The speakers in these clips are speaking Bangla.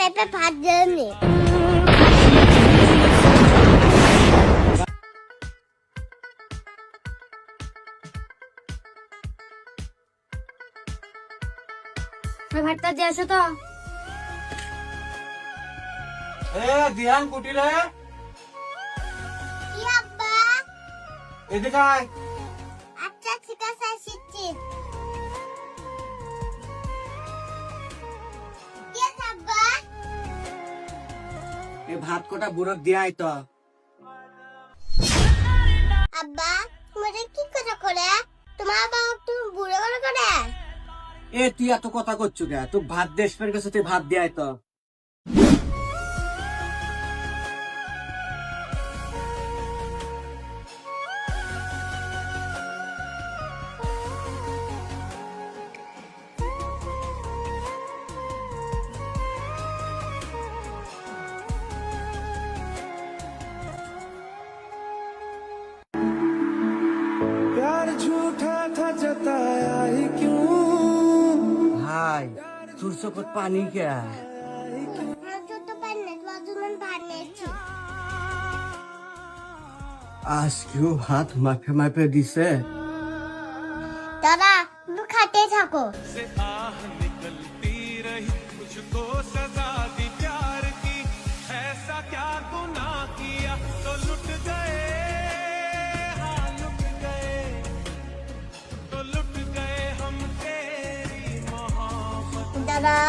মেপে ভাত দেয়নি। ভাতটা দিয়ে আসো তো। ধ্যান কুটিরে কি আব্বা? এদিকে আয়। আচ্ছা ঠিক আছে আসছি। কি আছে আব্বা? এই ভাত কোটা বুড়োক দিয়ে আয় তো। আব্বা তুমি কি কথা করে? তোমার বাবা তুমি বুড়ো করে করে? তুই এত কথা করছো কে? তুই ভাত দেশ পের গেছে, তুই ভাত দিয়ে আয় তো। प्यार झूठा था जताया ही क्यों ভাই তোর চোখত পানি কে? ছোট পান্নে তোমার ভাত নিয়েছি। আজকেও ভাত মাপে মাপে দিছে। দাদা তুমি খাতে থাকো। দাদা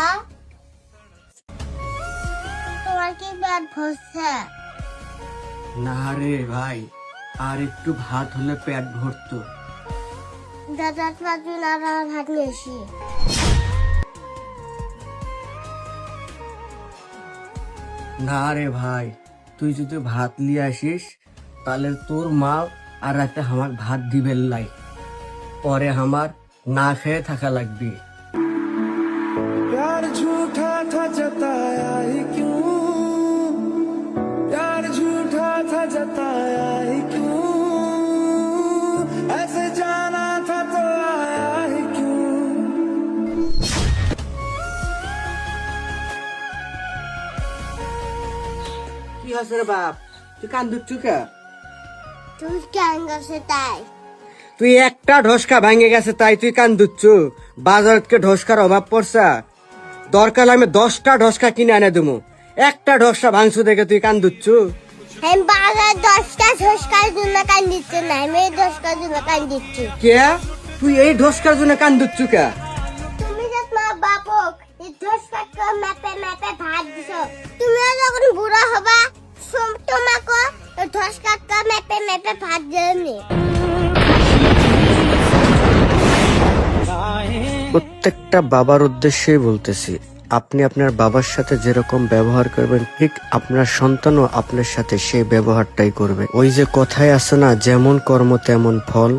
তোমার কি পেট ভরছে? না রে ভাই, আর একটু ভাত হলে পেট ভরতো। দাদা তোমার জন্য আর ভাত নিয়েছি। না রে ভাই, তুই যদি ভাত নিয়ে আসিস তাহলে তোর মা আর একটা আমার ভাত দিবেন লাই, পরে আমার না খেয়ে থাকা লাগবে। प्यार झूठा था जताया ही क्यों प्यार झूठा था जताया ही क्यों ऐसे जाना था तो आया ही क्यों কি হয়েছে রে বাপ, তুই কান্দুচ্ছু কে? তুমি কেন গেছে তাই? তুই একটা ঢোসকা ভাঙে গেছে তাই তুই কান্দুচ্ছু? বাজারকে ঢোসকার অভাব পড়ছে, দরকার আমি 10টা ঢোসকা কিনে এনে দেবো, একটা ঢোসকা ভাঙছু দেখে তুই কান্দুচ্ছু? আমি বাজার 10টা ঝসকার জন্য কান দিচ্ছি না, আমি 10টার জন্য কান দিচ্ছি। কে? তুই এই ঢোসকার জন্য কান্দুচ্ছু কে? তুমি যে তোমার বাপক এই ঝসকাকে মেপে মেপে ভাত দিছো, তুমিও যখন বুড়া হবা তোমাকে এই ঝসকাকে মেপে মেপে ভাত দেয়নি। প্রত্যেকটা বাবার উদ্দেশ্যেই বলতেছি, আপনি আপনার বাবার সাথে যেরকম ব্যবহার করবেন ঠিক আপনার সন্তানও আপনার সাথে সেই ব্যবহারটাই করবে। ওই যে কথায় আছে না, যেমন কর্ম তেমন ফল।